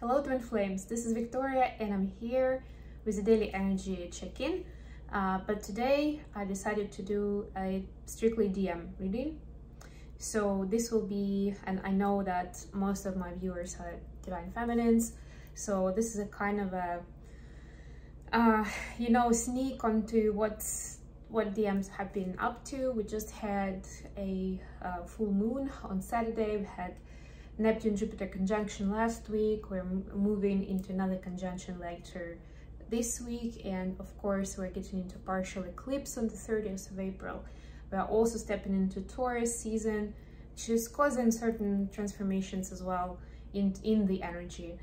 Hello Twin Flames, this is Victoria and I'm here with a daily energy check-in. But today I decided to do a strictly DM reading. So this will be, and I know that most of my viewers are Divine Feminines, so this is a kind of a, sneak onto what DMs have been up to. We just had a full moon on Saturday. We had Neptune-Jupiter conjunction last week. We're moving into another conjunction later this week, and of course we're getting into partial eclipse on the 30th of April. We are also stepping into Taurus season, which is causing certain transformations as well in the energy.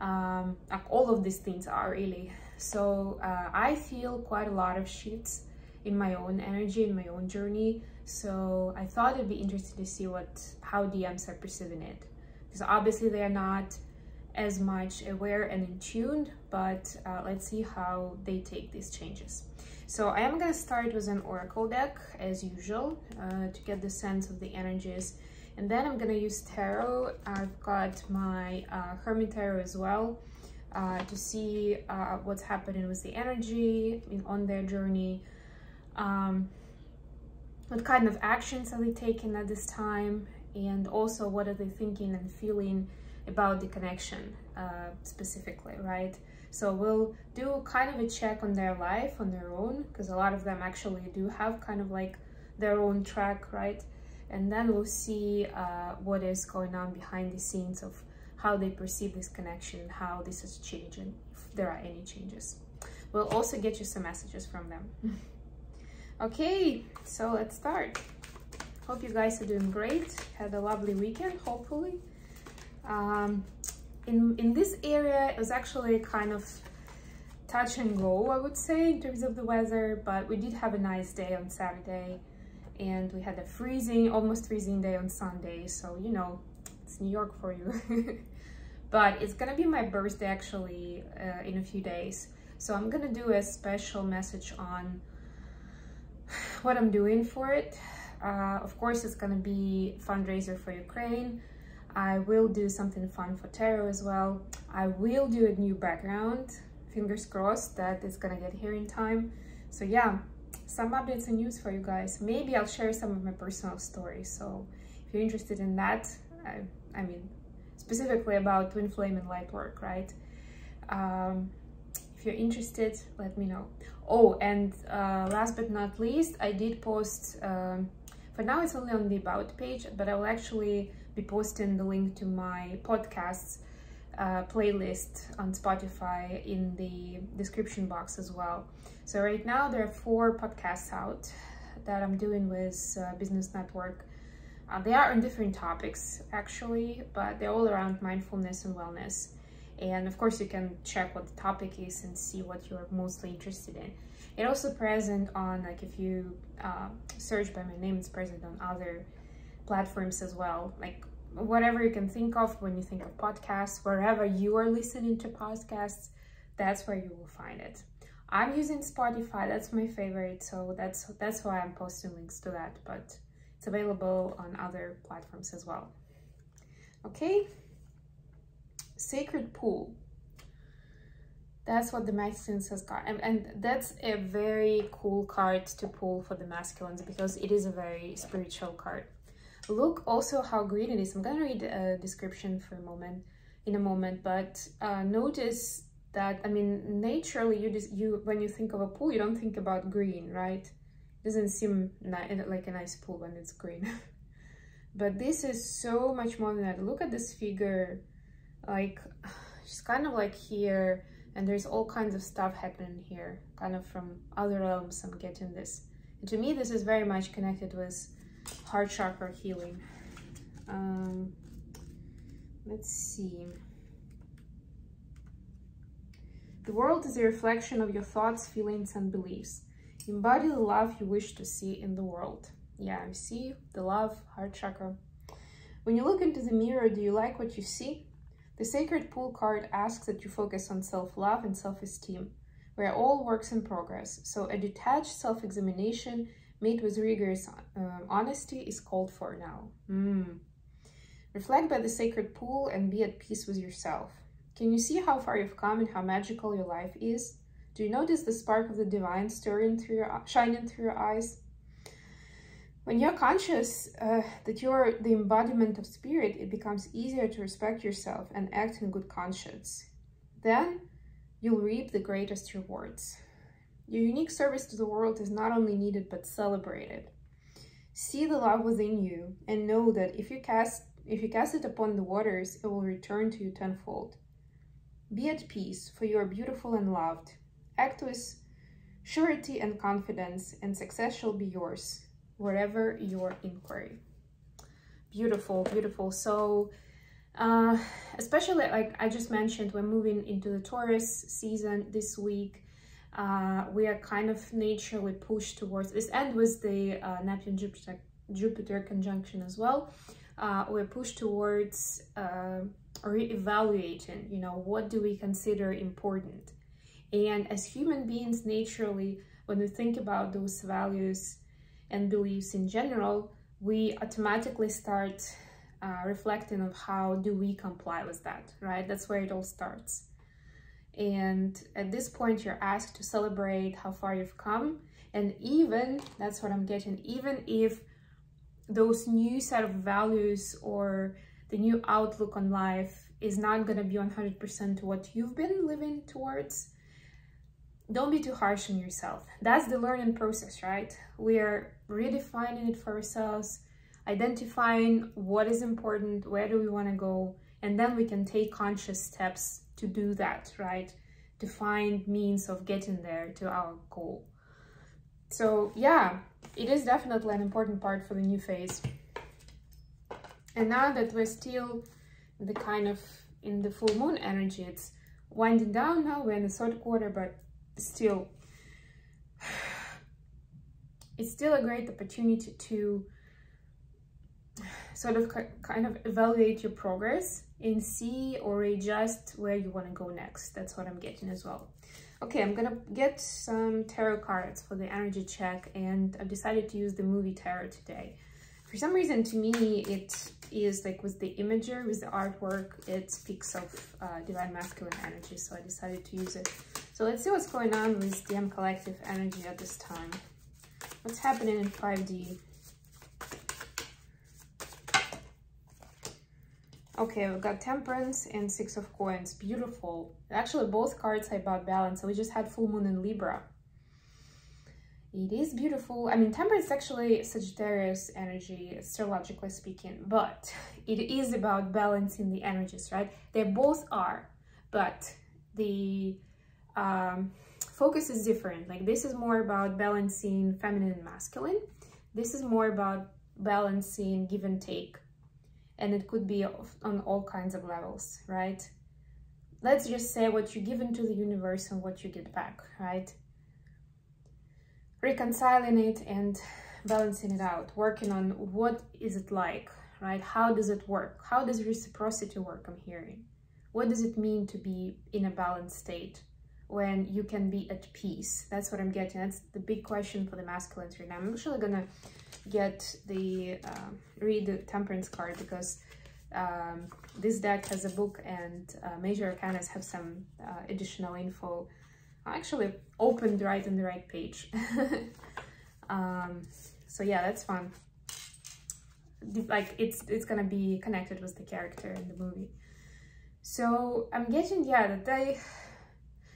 All of these things are really. So I feel quite a lot of shifts in my own energy, in my own journey. So I thought it'd be interesting to see how DMs are perceiving it. Because obviously they are not as much aware and in tune, but let's see how they take these changes. So I am going to start with an oracle deck as usual to get the sense of the energies, and then I'm going to use tarot. I've got my Hermit tarot as well to see what's happening with the energy on their journey. What kind of actions are they taking at this time, and also what are they thinking and feeling about the connection specifically, right? So we'll do kind of a check on their life on their own, because a lot of them actually do have kind of like their own track, right? And then we'll see what is going on behind the scenes of how they perceive this connection, how this is changing, if there are any changes. We'll also get you some messages from them. Okay, so let's start. Hope you guys are doing great. Had a lovely weekend, hopefully. In this area, it was actually kind of touch and go, I would say, in terms of the weather, but we did have a nice day on Saturday, and we had a almost freezing day on Sunday, so you know, it's New York for you. But it's gonna be my birthday actually in a few days, so I'm gonna do a special message on what I'm doing for it. Of course, it's gonna be fundraiser for Ukraine. I will do something fun for tarot as well. I will do a new background. Fingers crossed that it's gonna get here in time. So yeah, some updates and news for you guys. Maybe I'll share some of my personal stories. So if you're interested in that, I mean, specifically about twin flame and light work, right? If you're interested, let me know. Oh, and last but not least, I did post, for now it's only on the About page, but I will actually be posting the link to my podcasts playlist on Spotify in the description box as well. So right now there are 4 podcasts out that I'm doing with Business Network. They are on different topics actually, but they're all around mindfulness and wellness. And of course you can check what the topic is and see what you're mostly interested in. It's also present on, like, if you search by my name, it's present on other platforms as well, like whatever you can think of when you think of podcasts. Wherever you are listening to podcasts, that's where you will find it. I'm using Spotify, that's my favorite, so that's why I'm posting links to that, but it's available on other platforms as well. Okay, Sacred Pool. That's what the masculines has got, and that's a very cool card to pull for the masculines because it is a very spiritual card. Look also how green it is. I'm gonna read a description in a moment, but notice that, I mean, naturally you when you think of a pool, you don't think about green, right? It doesn't seem like a nice pool when it's green. But this is so much more than that. Look at this figure, like she's kind of like here, and there's all kinds of stuff happening here, kind of from other realms. I'm getting this. And to me, this is very much connected with heart chakra healing. Let's see. The world is a reflection of your thoughts, feelings, and beliefs. Embody the love you wish to see in the world. Yeah, I see the love, heart chakra. When you look into the mirror, do you like what you see? The Sacred Pool card asks that you focus on self-love and self-esteem. We're all works in progress, so a detached self-examination made with rigorous honesty is called for now. Reflect by the sacred pool and be at peace with yourself. Can you see how far you've come and how magical your life is? Do you notice the spark of the divine shining through your eyes? When you're conscious that you're the embodiment of spirit, it becomes easier to respect yourself and act in good conscience. Then you'll reap the greatest rewards. Your unique service to the world is not only needed but celebrated. See the love within you and know that if you cast it upon the waters, it will return to you tenfold. Be at peace, for you are beautiful and loved. Act with surety and confidence, and success shall be yours, wherever your inquiry. Beautiful, beautiful. So, especially like I just mentioned, we're moving into the Taurus season this week. We are kind of naturally pushed towards this, and with the Neptune-Jupiter conjunction as well. We're pushed towards re-evaluating, you know, what do we consider important? And as human beings, naturally, when we think about those values and beliefs in general, we automatically start reflecting on how do we comply with that, right? That's where it all starts. And at this point, you're asked to celebrate how far you've come. And even, that's what I'm getting, even if those new set of values or the new outlook on life is not going to be 100% to what you've been living towards, don't be too harsh on yourself. That's the learning process, right? We are redefining it for ourselves, identifying what is important, where do we want to go, and then we can take conscious steps to do that, right? To find means of getting there to our goal. So yeah, it is definitely an important part for the new phase. And now that we're still the kind of in the full moon energy, it's winding down now, we're in the third quarter, but still, it's still a great opportunity to sort of kind of evaluate your progress and see or adjust where you want to go next. That's what I'm getting as well. Okay, I'm gonna get some tarot cards for the energy check, and I've decided to use the movie tarot today. For some reason, to me, it is like with the imagery, with the artwork, it speaks of divine masculine energy, so I decided to use it. So let's see what's going on with DM collective energy at this time. What's happening in 5D? Okay, we've got Temperance and Six of Coins. Beautiful. Actually, both cards are about balance. So we just had full moon in Libra. It is beautiful. I mean, Temperance is actually Sagittarius energy, astrologically speaking, but it is about balancing the energies, right? They both are, but the focus is different. Like, this is more about balancing feminine and masculine. This is more about balancing give and take. And it could be on all kinds of levels, right? Let's just say what you give into the universe and what you get back, right? Reconciling it and balancing it out, working on what is it like, right? How does it work? How does reciprocity work, I'm hearing? What does it mean to be in a balanced state when you can be at peace? That's what I'm getting. That's the big question for the masculine right now. I'm actually gonna get the read the Temperance card, because this deck has a book, and major arcanas have some additional info. I actually opened right in the right page. So yeah, that's fun. Like, it's gonna be connected with the character in the movie. So I'm getting, yeah, that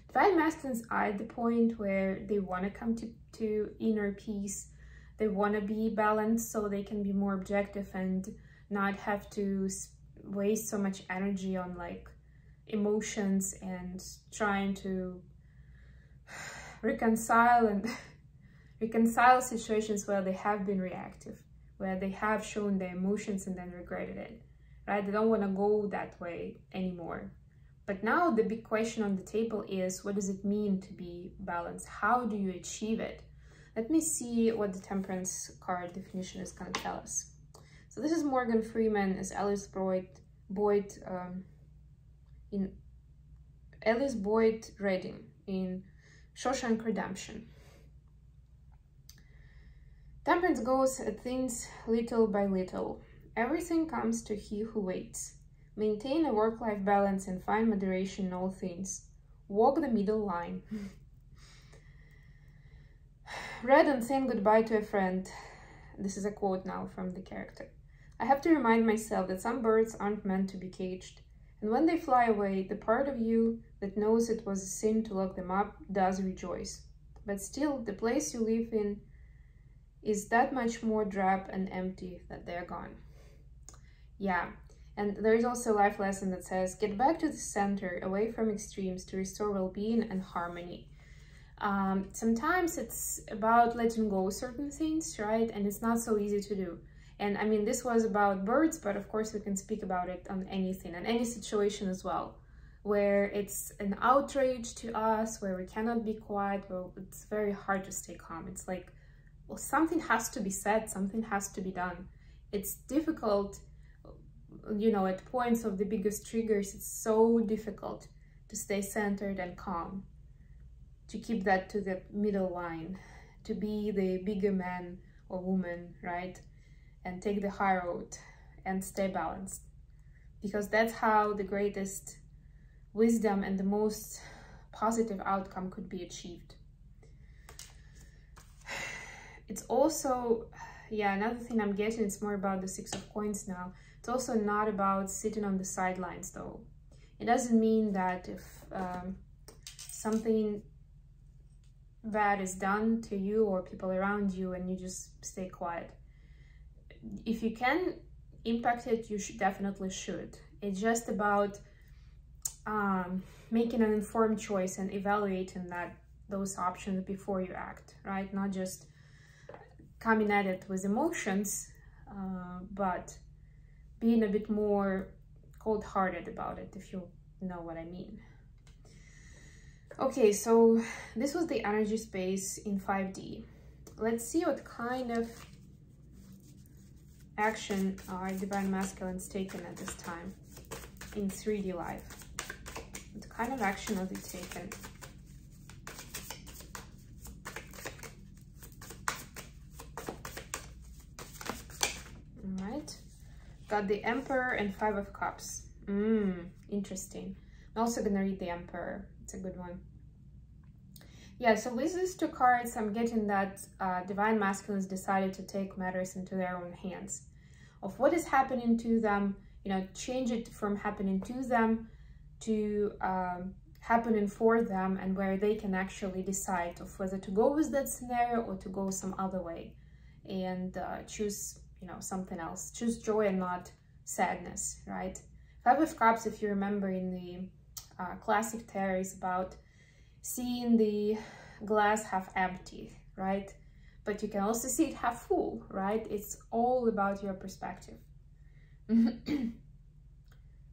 divine masculines are at the point where they want to come to inner peace. They want to be balanced so they can be more objective and not have to waste so much energy on like emotions and trying to reconcile situations where they have been reactive, where they have shown their emotions and then regretted it, right? They don't want to go that way anymore. But now the big question on the table is, what does it mean to be balanced? How do you achieve it? Let me see what the Temperance card definition is going to tell us. So this is Morgan Freeman as Alice Boyd Redding in Shawshank Redemption. Temperance goes at things little by little. Everything comes to he who waits. Maintain a work-life balance and find moderation in all things. Walk the middle line. Read on saying goodbye to a friend. This is a quote now from the character. I have to remind myself that some birds aren't meant to be caged. And when they fly away, the part of you that knows it was a sin to lock them up does rejoice. But still, the place you live in is that much more drab and empty that they're gone. Yeah, and there is also a life lesson that says, get back to the center, away from extremes to restore well-being and harmony. Sometimes it's about letting go of certain things, right? And it's not so easy to do. And I mean, this was about birds, but of course we can speak about it on anything and any situation as well, where it's an outrage to us, where we cannot be quiet, where it's very hard to stay calm. It's like, well, something has to be said, something has to be done. It's difficult, you know, at points of the biggest triggers, it's so difficult to stay centered and calm, to keep that to the middle line, to be the bigger man or woman, right? And take the high road and stay balanced. Because that's how the greatest wisdom and the most positive outcome could be achieved. It's also, yeah, another thing I'm getting, it's more about the Six of Coins now. It's also not about sitting on the sidelines though. It doesn't mean that if something bad is done to you or people around you and you just stay quiet. If you can impact it, you definitely should. It's just about making an informed choice and evaluating those options before you act, right? Not just coming at it with emotions, but being a bit more cold-hearted about it, if you know what I mean. Okay, so this was the energy space in 5D. Let's see what kind of action are Divine Masculines taken at this time in 3D life. What kind of action are they taken? All right, got the Emperor and Five of Cups. Interesting. I'm also gonna read the Emperor. It's a good one. Yeah, so with these two cards, I'm getting that Divine Masculines decided to take matters into their own hands. Of what is happening to them, you know, change it from happening to them to happening for them, and where they can actually decide of whether to go with that scenario or to go some other way and choose, you know, something else. Choose joy and not sadness, right? Five of Cups, if you remember in the classic tarot, is about seeing the glass half empty, right? But you can also see it half full, right? It's all about your perspective.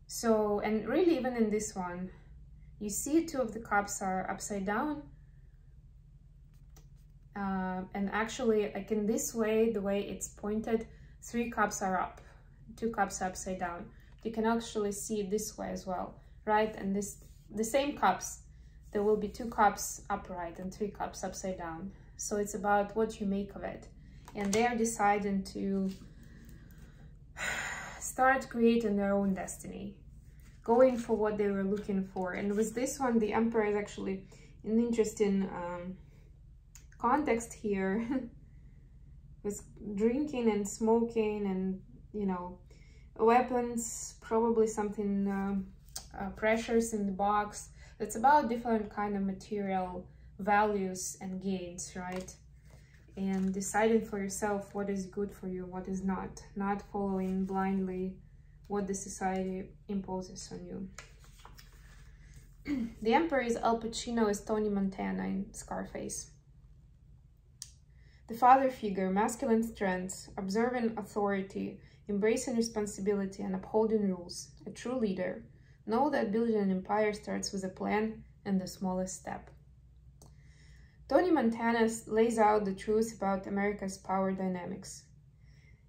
So, and really even in this one, you see Two of the Cups are upside down. And actually, like in this way, the way it's pointed, 3 cups are up, 2 cups are upside down. You can actually see it this way as well, right? And the same cups, there will be 2 cups upright and 3 cups upside down. So it's about what you make of it. And they are deciding to start creating their own destiny, going for what they were looking for. And with this one, the Emperor is actually an interesting context here with drinking and smoking and, you know, weapons, probably something precious in the box. It's about different kind of material values and gains, right? And deciding for yourself what is good for you, what is not following blindly what the society imposes on you. The Emperor is Al Pacino as Tony Montana in Scarface. The father figure, masculine strength, observing authority, embracing responsibility and upholding rules, a true leader. Know that building an empire starts with a plan and the smallest step. Tony Montana lays out the truth about America's power dynamics.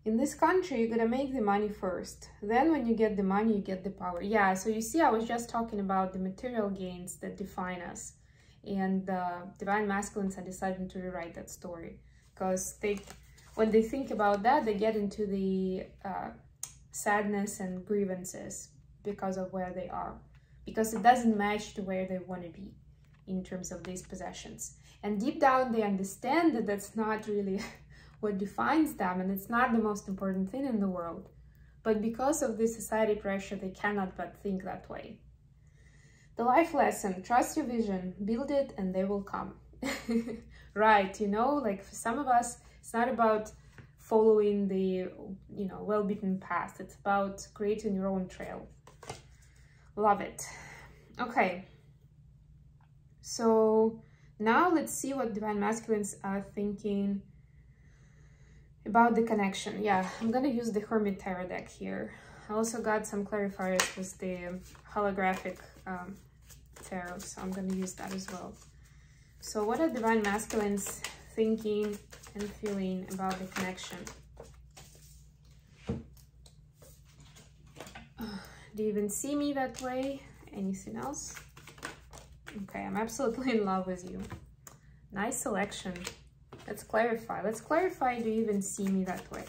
In this country, you gotta make the money first. Then when you get the money, you get the power. Yeah, so you see, I was just talking about the material gains that define us. And the Divine Masculines are deciding to rewrite that story. Because when they think about that, they get into the sadness and grievances because of where they are, because it doesn't match to where they want to be in terms of these possessions. And deep down, they understand that that's not really what defines them, and it's not the most important thing in the world. But because of this society pressure, they cannot but think that way. The life lesson: trust your vision, build it, and they will come. Right, you know, like for some of us, it's not about following the, you know, well-beaten path. It's about creating your own trail. Love it. Okay. So now let's see what Divine Masculines are thinking about the connection. Yeah, I'm gonna use the Hermit Tarot deck here. I also got some clarifiers with the holographic tarot, so I'm gonna use that as well. So what are Divine Masculines thinking and feeling about the connection? Do you even see me that way? Anything else? Okay, I'm absolutely in love with you. Nice selection. Let's clarify. Let's clarify, do you even see me that way?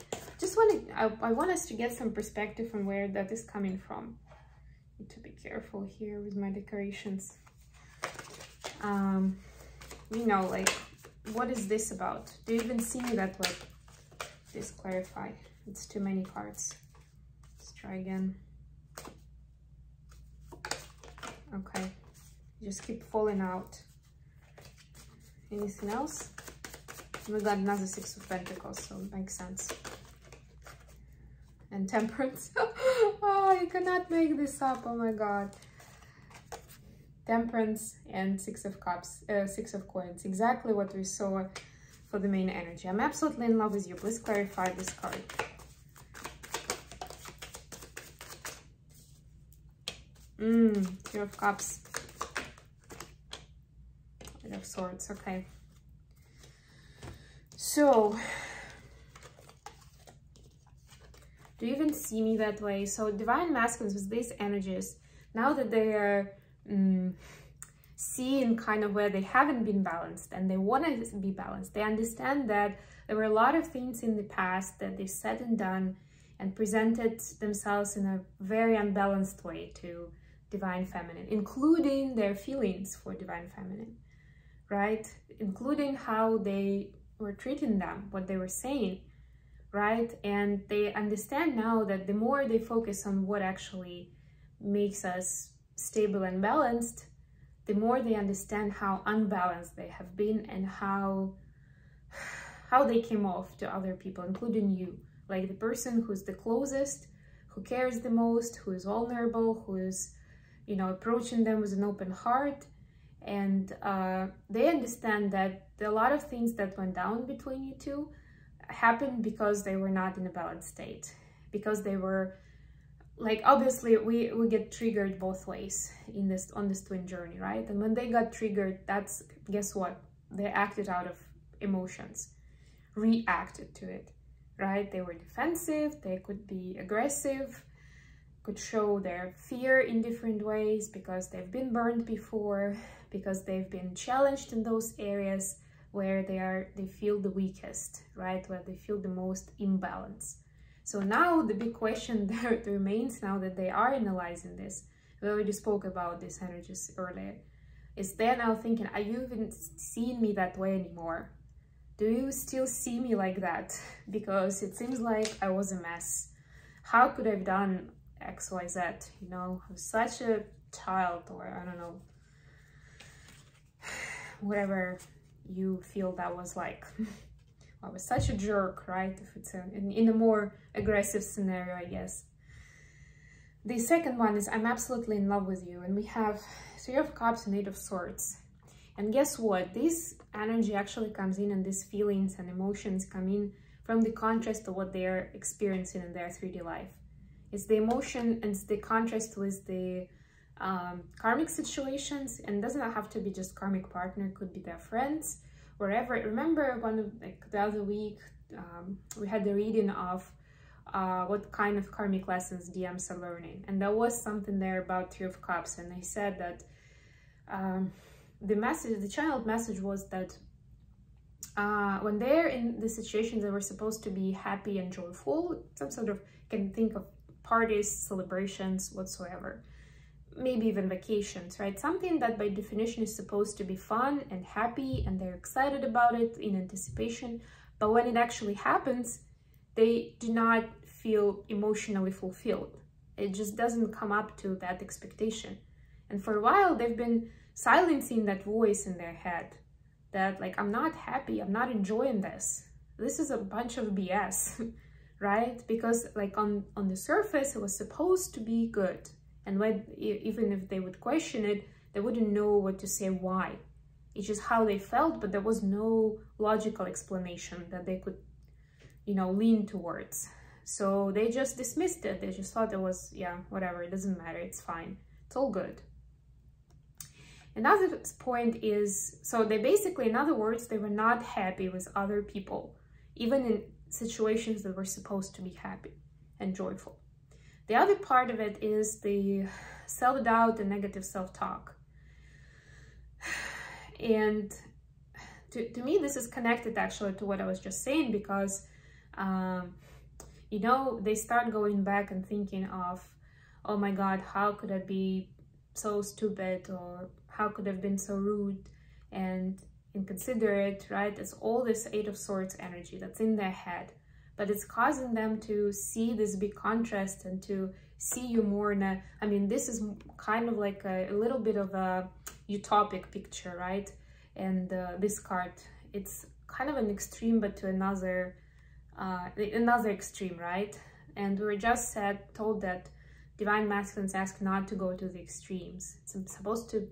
I want us to get some perspective on where that is coming from. Need to be careful here with my decorations. You know, like, what is this about? Do you even see me that way? Please clarify. It's too many cards. Let's try again. Okay. Just keep falling out. Anything else? We got another Six of Pentacles, so it makes sense. And Temperance. Oh, you cannot make this up. Oh my god. Temperance and Six of Cups, Six of Coins. Exactly what we saw for the main energy. I'm absolutely in love with you. Please clarify this card. Two of Cups. Eight of Swords. Okay. So, do you even see me that way? So Divine Masculines with these energies, now that they are seeing kind of where they haven't been balanced and they want to be balanced, they understand that there were a lot of things in the past that they said and done and presented themselves in a very unbalanced way to Divine Feminine, including their feelings for Divine Feminine, right? Including how they were treating them, what they were saying, right? And they understand now that the more they focus on what actually makes us stable and balanced, the more they understand how unbalanced they have been and how they came off to other people, including you. Like the person who's the closest, who cares the most, who is vulnerable, who is, you know, approaching them with an open heart. And they understand that a lot of things that went down between you two happened because they were not in a balanced state, because they were, like, obviously we get triggered both ways on this twin journey, right? And when they got triggered, that's, guess what? They acted out of emotions, reacted to it, right? They were defensive, they could be aggressive, could show their fear in different ways because they've been burned before, because they've been challenged in those areas where they feel the weakest, right? Where they feel the most imbalance. So now the big question that remains, now that they are analyzing this, we already spoke about these energies earlier, is they're now thinking, are you even seeing me that way anymore? Do you still see me like that? Because it seems like I was a mess. How could I have done X, Y, Z? You know, I was such a child, or I don't know, whatever you feel that was like. I was such a jerk, right? If it's in a more aggressive scenario, I guess. The second one is I'm absolutely in love with you. And we have Three of Cups and Eight of Swords. And guess what? This energy actually comes in, and these feelings and emotions come in from the contrast of what they are experiencing in their 3D life. It's the emotion and it's the contrast with the karmic situations, and it doesn't have to be just karmic partner, it could be their friends, wherever. Remember the other week we had the reading of what kind of karmic lessons DMs are learning, and there was something there about Three of Cups, and they said that the channeled message was that when they're in the situations that were supposed to be happy and joyful, some sort of, can think of parties, celebrations, whatsoever. Maybe even vacations, right? Something that by definition is supposed to be fun and happy, and they're excited about it in anticipation. But when it actually happens, they do not feel emotionally fulfilled. It just doesn't come up to that expectation. And for a while, they've been silencing that voice in their head that like, I'm not happy, I'm not enjoying this. This is a bunch of BS, right? Because like on the surface, it was supposed to be good. And when, even if they would question it, they wouldn't know what to say why. It's just how they felt, but there was no logical explanation that they could, you know, lean towards. So they just dismissed it. They just thought it was, yeah, whatever, it doesn't matter, it's fine, it's all good. Another point is, so they basically, in other words, they were not happy with other people, even in situations that were supposed to be happy and joyful. The other part of it is the self-doubt and negative self-talk. And to me, this is connected actually to what I was just saying, because, you know, they start going back and thinking of, oh my God, how could I be so stupid, or how could I have been so rude and inconsiderate, right? It's all this Eight of Swords energy that's in their head. But it's causing them to see this big contrast and to see you more in a, I mean, this is kind of like a little bit of a utopic picture, right? And this card, it's kind of an extreme, but to another extreme, right? And we were just told that Divine Masculines ask not to go to the extremes. It's supposed to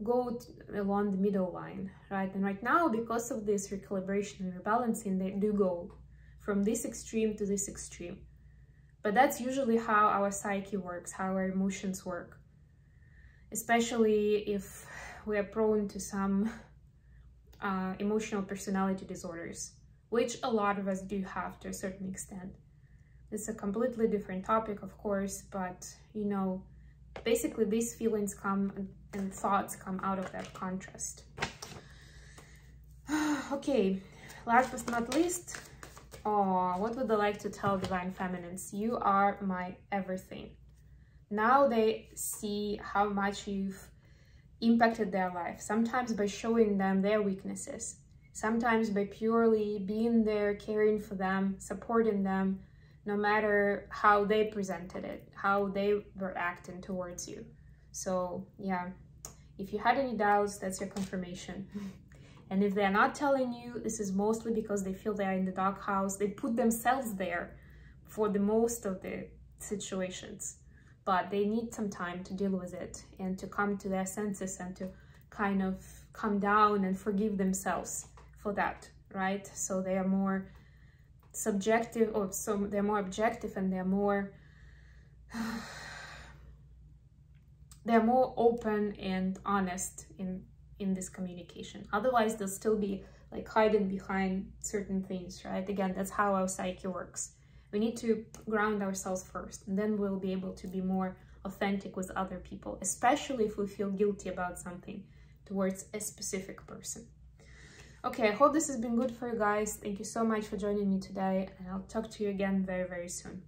go along the middle line, right? And right now, because of this recalibration and rebalancing, they do go from this extreme to this extreme. But that's usually how our psyche works, how our emotions work. Especially if we are prone to some emotional personality disorders, which a lot of us do have to a certain extent. It's a completely different topic, of course, but, you know, basically these feelings come and thoughts come out of that contrast. Okay, last but not least, oh, what would I like to tell Divine Feminines? You are my everything. Now they see how much you've impacted their life, sometimes by showing them their weaknesses, sometimes by purely being there, caring for them, supporting them, no matter how they presented it, how they were acting towards you. So yeah, if you had any doubts, that's your confirmation. And if they're not telling you, this is mostly because they feel they're in the doghouse. They put themselves there for the most of the situations, but they need some time to deal with it and to come to their senses and to kind of come down and forgive themselves for that, right? So they are more subjective, or so they're more objective, and they're more open and honest in this communication. Otherwise, they'll still be like hiding behind certain things, right? Again, that's how our psyche works. We need to ground ourselves first, and then we'll be able to be more authentic with other people, especially if we feel guilty about something towards a specific person. Okay, I hope this has been good for you guys. Thank you so much for joining me today, and I'll talk to you again very, very soon.